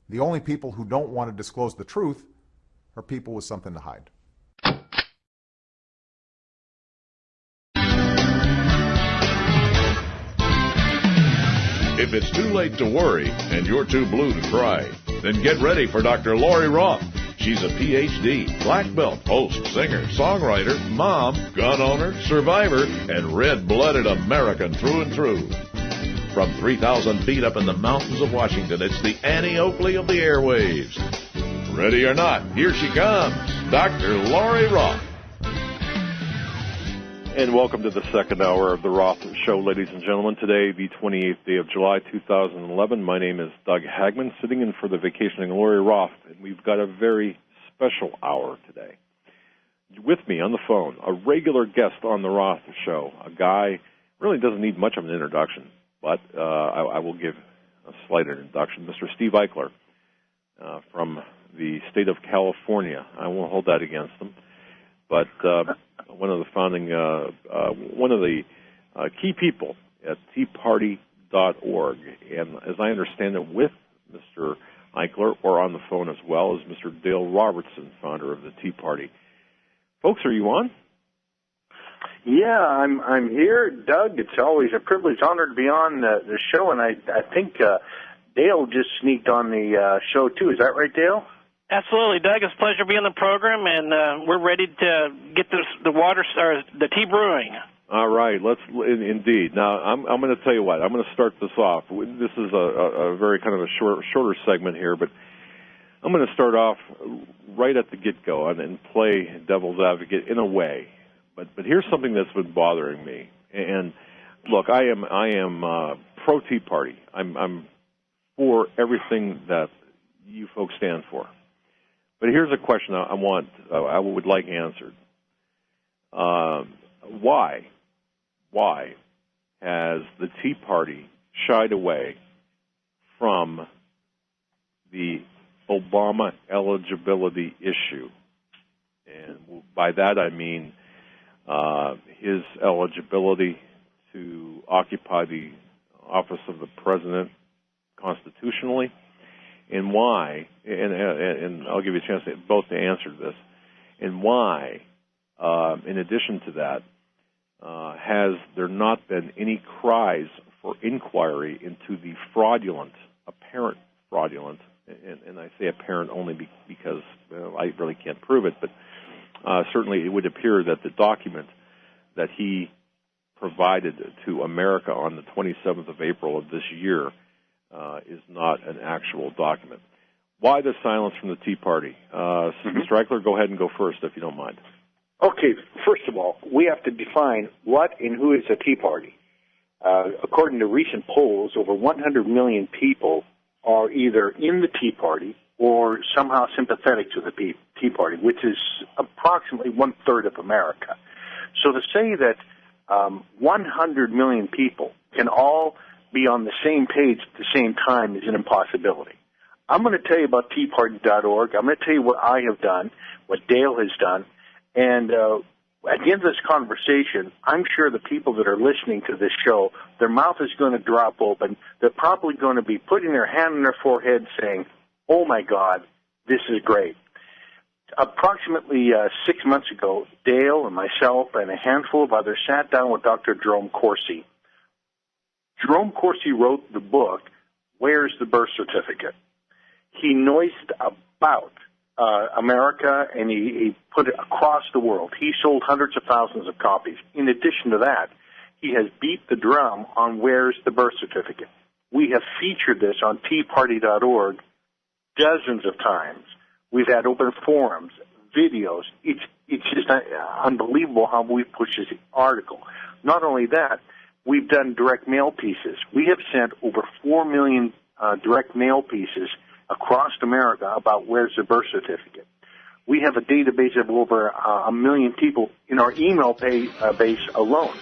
The only people who don't want to disclose the truth are people with something to hide. If it's too late to worry and you're too blue to cry, then get ready for Dr. Lori Roth. She's a PhD, black belt, host, singer, songwriter, mom, gun owner, survivor, and red-blooded American through and through. From 3,000 feet up in the mountains of Washington, it's the Annie Oakley of the airwaves. Ready or not, here she comes, Dr. Lori Roth. And welcome to the second hour of the Roth Show, ladies and gentlemen. Today, the 28th day of July, 2011. My name is Doug Hagman, sitting in for the vacationing Lori Roth, and we've got a very special hour today. With me on the phone, a regular guest on the Roth Show, a guy really doesn't need much of an introduction, but I will give a slight introduction. Mr. Steve Eichler from the state of California. I won't hold that against him, but one of the key people at teaparty.org, and as I understand it, with Mr. Eichler, or on the phone as well, is Mr. Dale Robertson, founder of the Tea Party. Folks, are you on? Yeah, I'm here, Doug. It's always a privilege, honor to be on the show, and I think Dale just sneaked on the show too. Is that right, Dale? Absolutely, Doug. It's a pleasure to be on the program, and we're ready to get the tea brewing. All right, let's indeed. Now, I'm going to tell you what. I'm going to start this off. This is a very kind of a shorter segment here, but I'm going to start off right at the get-go and play devil's advocate in a way. But here's something that's been bothering me. And look, I am pro Tea Party. I'm for everything that you folks stand for. But here's a question I would like answered. Why has the Tea Party shied away from the Obama eligibility issue? And by that I mean his eligibility to occupy the office of the president constitutionally. And why, and I'll give you a chance both to answer this, and why, in addition to that, has there not been any cries for inquiry into the apparent fraudulent, and I say apparent only because I really can't prove it, but certainly it would appear that the document that he provided to America on the 27th of April of this year is not an actual document. Why the silence from the Tea Party? Mr. Eichler, go ahead and go first, if you don't mind. Okay, first of all, we have to define what and who is a Tea Party. According to recent polls, over 100 million people are either in the Tea Party or somehow sympathetic to the Tea Party, which is approximately one-third of America. So to say that 100 million people can all be on the same page at the same time is an impossibility. I'm going to tell you about teaparty.org. I'm going to tell you what I have done, what Dale has done, and at the end of this conversation, I'm sure the people that are listening to this show, their mouth is going to drop open. They're probably going to be putting their hand on their forehead saying, oh, my God, this is great. Approximately 6 months ago, Dale and myself and a handful of others sat down with Dr. Jerome Corsi. Jerome Corsi wrote the book, Where's the Birth Certificate? He noised about America, and he put it across the world. He sold hundreds of thousands of copies. In addition to that, he has beat the drum on Where's the Birth Certificate. We have featured this on teaparty.org dozens of times. We've had open forums, videos. It's just unbelievable how we've pushed this article. Not only that, we've done direct mail pieces. We have sent over 4 million direct mail pieces across America about Where's the Birth Certificate. We have a database of over 1 million people in our email base alone.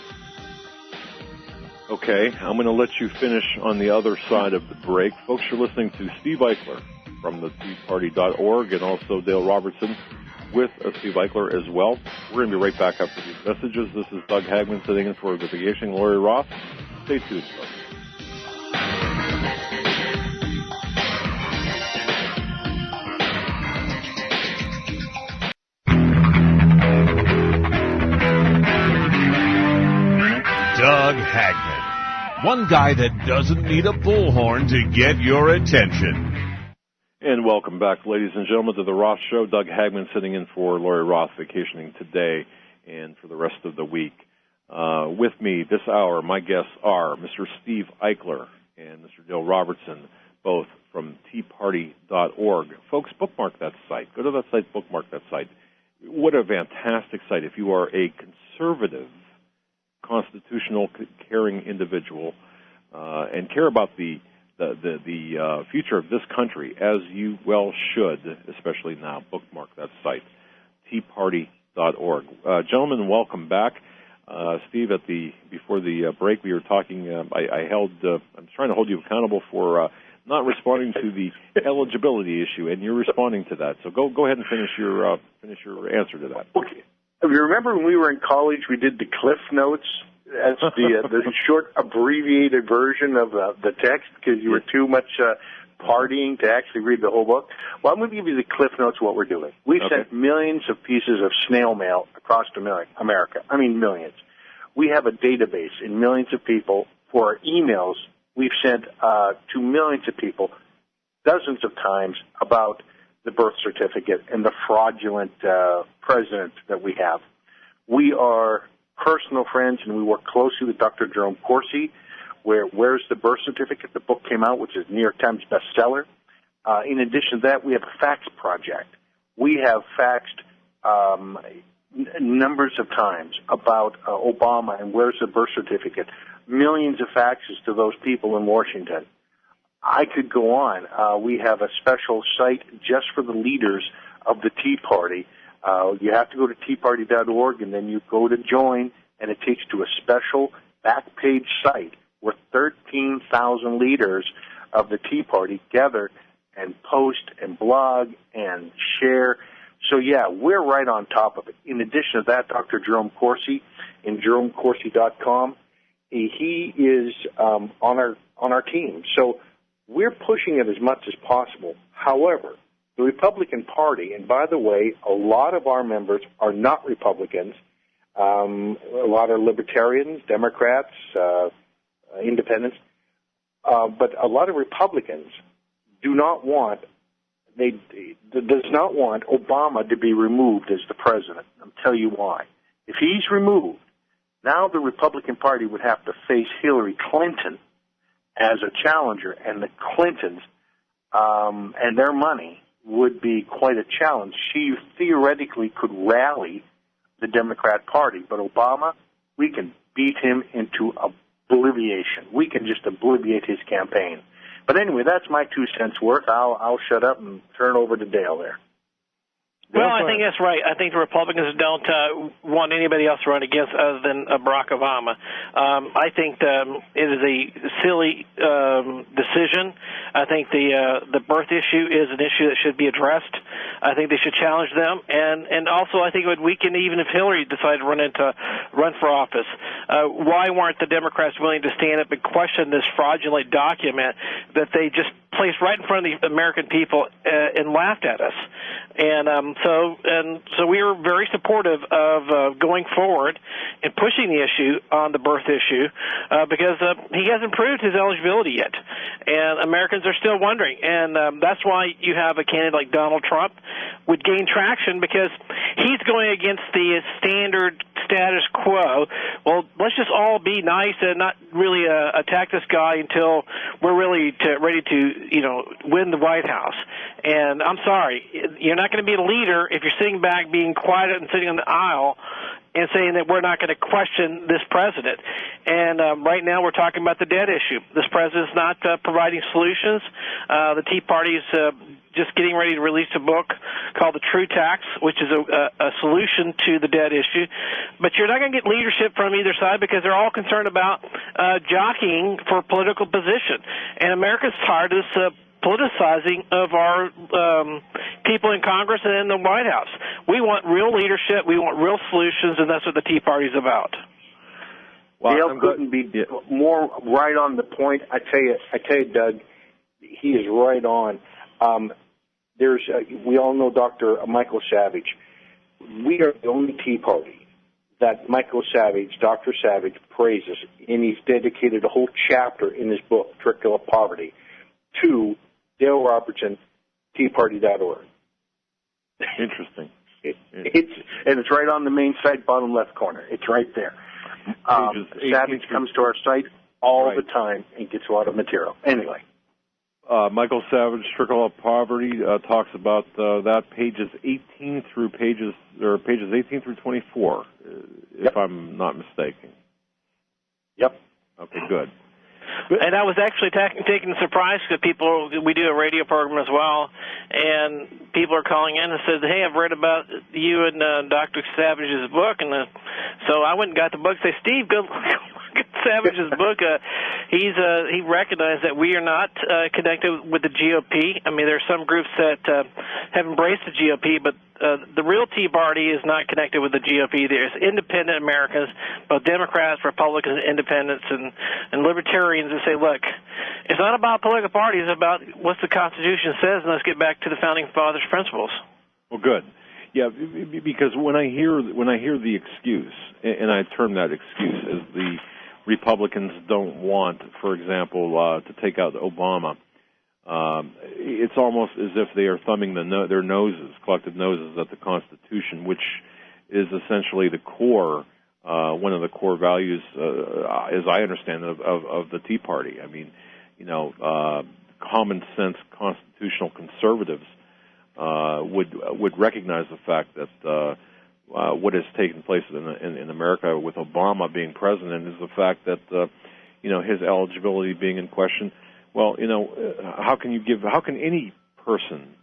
Okay, I'm going to let you finish on the other side of the break. Folks, you're listening to Steve Eichler from the teaparty.org and also Dale Robertson with Steve Eichler as well. We're going to be right back after these messages. This is Doug Hagman sitting in for the vacationing Lori Roth. Stay tuned, folks. Hagman. One guy that doesn't need a bullhorn to get your attention. And welcome back, ladies and gentlemen, to the Roth Show. Doug Hagman sitting in for Lori Roth, vacationing today and for the rest of the week. With me this hour, my guests are Mr. Steve Eichler and Mr. Dale Robertson, both from teaparty.org. Folks, bookmark that site. Go to that site, bookmark that site. What a fantastic site. If you are a conservative, constitutional, caring individual and care about the future of this country, as you well should, especially now, bookmark that site, teaparty.org. Gentlemen, welcome back. Steve, before the break, we were talking. I'm trying to hold you accountable for not responding to the eligibility issue, and you're responding to that. So go ahead and finish your answer to that. Okay. If you remember when we were in college, we did the Cliff Notes. That's the short, abbreviated version of the text because you were too much partying to actually read the whole book. Well, I'm going to give you the Cliff Notes of what we're doing. We've sent millions of pieces of snail mail across America. I mean, millions. We have a database in millions of people for our emails. We've sent to millions of people dozens of times about the birth certificate and the fraudulent president that we have. We are personal friends, and we work closely with Dr. Jerome Corsi. Where's the Birth Certificate? The book came out, which is a New York Times bestseller. In addition to that, we have a fax project. We have faxed numbers of times about Obama and where's the birth certificate. Millions of faxes to those people in Washington. I could go on. We have a special site just for the leaders of the Tea Party. You have to go to teaparty.org, and then you go to join, and it takes to a special back page site where 13,000 leaders of the Tea Party gather and post and blog and share. So, yeah, we're right on top of it. In addition to that, Dr. Jerome Corsi in jeromecorsi.com, he is on our team. So we're pushing it as much as possible. However, the Republican Party, and by the way, a lot of our members are not Republicans. A lot are libertarians, Democrats, independents. But a lot of Republicans does not want Obama to be removed as the president. I'll tell you why. If he's removed, now the Republican Party would have to face Hillary Clinton as a challenger, and the Clintons and their money would be quite a challenge. She theoretically could rally the Democrat Party, but Obama, we can beat him into obliviation. We can just obliviate his campaign. But anyway, that's my 2 cents worth. I'll shut up and turn it over to Dale there. Well, I think that's right. I think the Republicans don't want anybody else to run against other than Barack Obama. I think it is a silly decision. I think the birth issue is an issue that should be addressed. I think they should challenge them, and also I think it would weaken even if Hillary decided to run for office. Why weren't the Democrats willing to stand up and question this fraudulent document that they just placed right in front of the American people and laughed at us? And so we are very supportive of going forward and pushing the issue on the birth issue because he hasn't proved his eligibility yet, and Americans are still wondering. And that's why you have a candidate like Donald Trump would gain traction because he's going against the standard status quo. Well, let's just all be nice and not really attack this guy until we're really ready to win the White House. And I'm sorry, you're not going to be a leader if you're sitting back being quiet and sitting on the aisle and saying that we're not going to question this president. And right now we're talking about the debt issue. This president's not providing solutions. The Tea Party's just getting ready to release a book called The True Tax, which is a solution to the debt issue. But you're not going to get leadership from either side because they're all concerned about jockeying for political position. And America's tired of this politicizing of our people in Congress and in the White House. We want real leadership. We want real solutions, and that's what the Tea Party's about. Well, Dale couldn't be more right on the point. I tell you, Doug, he is right on. We all know Dr. Michael Savage. We are the only Tea Party that Michael Savage, Dr. Savage, praises, and he's dedicated a whole chapter in his book, Trickle of Poverty, to Dale Robertson, teaparty.org. Interesting. It's right on the main site, bottom left corner. It's right there. Savage comes to our site all the time and gets a lot of material. Anyway. Michael Savage, Trickle of Poverty, talks about that pages 18 through 24, if I'm not mistaken. Yep. Okay, good. And I was actually taken surprise because we do a radio program as well, and people are calling in and said, "Hey, I've read about you and Dr. Savage's book," and so I went and got the book. Say, Steve, go look at Savage's book. He recognized that we are not connected with the GOP. I mean, there are some groups that have embraced the GOP, but the real Tea Party is not connected with the GOP. There's independent Americans, both Democrats, Republicans, independents, and libertarians that say, look, it's not about political parties, it's about what the Constitution says, and let's get back to the Founding Fathers' principles. Well, good. Yeah, because when I hear the excuse, and I term that excuse as the Republicans don't want, for example, to take out Obama, it's almost as if they are thumbing their noses, collective noses, at the Constitution, which is essentially the core, one of the core values, as I understand it, of the Tea Party. I mean, common sense constitutional conservatives would recognize the fact that what has taken place in America with Obama being president is the fact that his eligibility being in question. Well, how can any person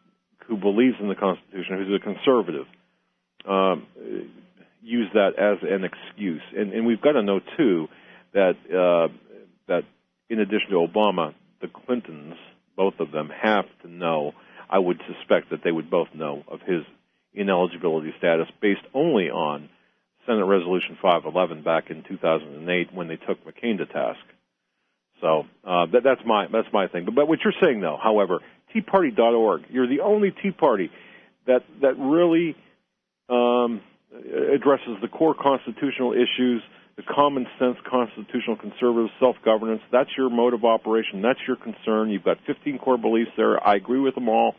who believes in the Constitution, who's a conservative, use that as an excuse? And we've got to know too that in addition to Obama, the Clintons, both of them, have to know. I would suspect that they would both know of his ineligibility status based only on Senate Resolution 511 back in 2008 when they took McCain to task. So that's my thing. But what you're saying, though, however, teaparty.org, you're the only Tea Party that really addresses the core constitutional issues, the common sense constitutional conservative self-governance. That's your mode of operation. That's your concern. You've got 15 core beliefs there. I agree with them all.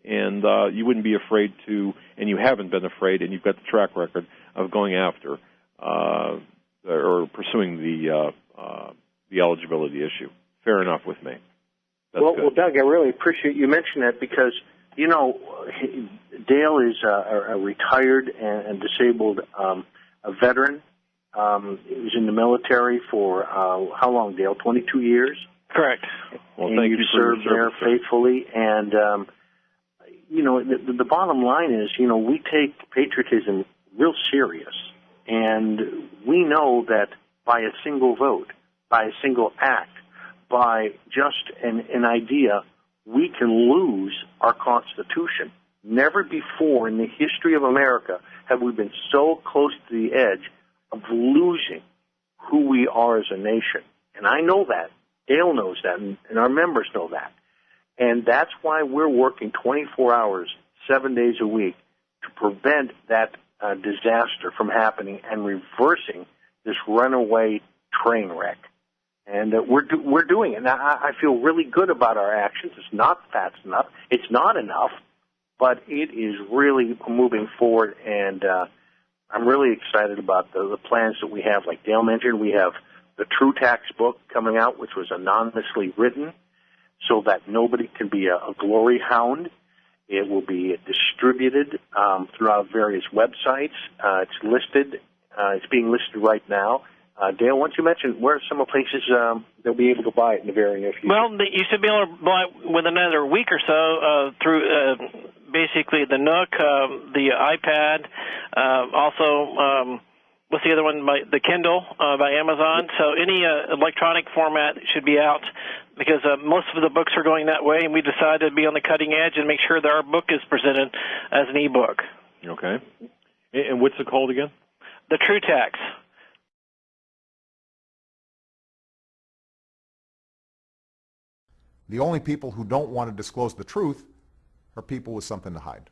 And you wouldn't be afraid to, and you haven't been afraid, and you've got the track record of going after or pursuing the eligibility issue. Fair enough with me. Well, Doug, I really appreciate you mentioning that because, Dale is a retired and disabled a veteran. He was in the military for how long, Dale? 22 years? Correct. Well, and thank you for served there faithfully. And, the bottom line is, we take patriotism real serious. And we know that by a single vote, by a single act, by just an idea, we can lose our Constitution. Never before in the history of America have we been so close to the edge of losing who we are as a nation. And I know that. Dale knows that, and our members know that. And that's why we're working 24 hours, 7 days a week to prevent that disaster from happening and reversing this runaway train wreck. And we're doing it. Now, I feel really good about our actions. It's not fast enough. It's not enough, but it is really moving forward, and I'm really excited about the plans that we have. Like Dale mentioned, we have the True Tax book coming out, which was anonymously written so that nobody can be a glory hound. It will be distributed throughout various websites. It's listed. It's being listed right now. Dale, why don't you mention where are some of the places they'll be able to buy it in the very near future? Well, you should be able to buy it within another week or so through basically the Nook, the iPad, also what's the other one? The Kindle by Amazon. So any electronic format should be out because most of the books are going that way, and we decided to be on the cutting edge and make sure that our book is presented as an e-book. Okay. And what's it called again? The True Tax. The only people who don't want to disclose the truth are people with something to hide.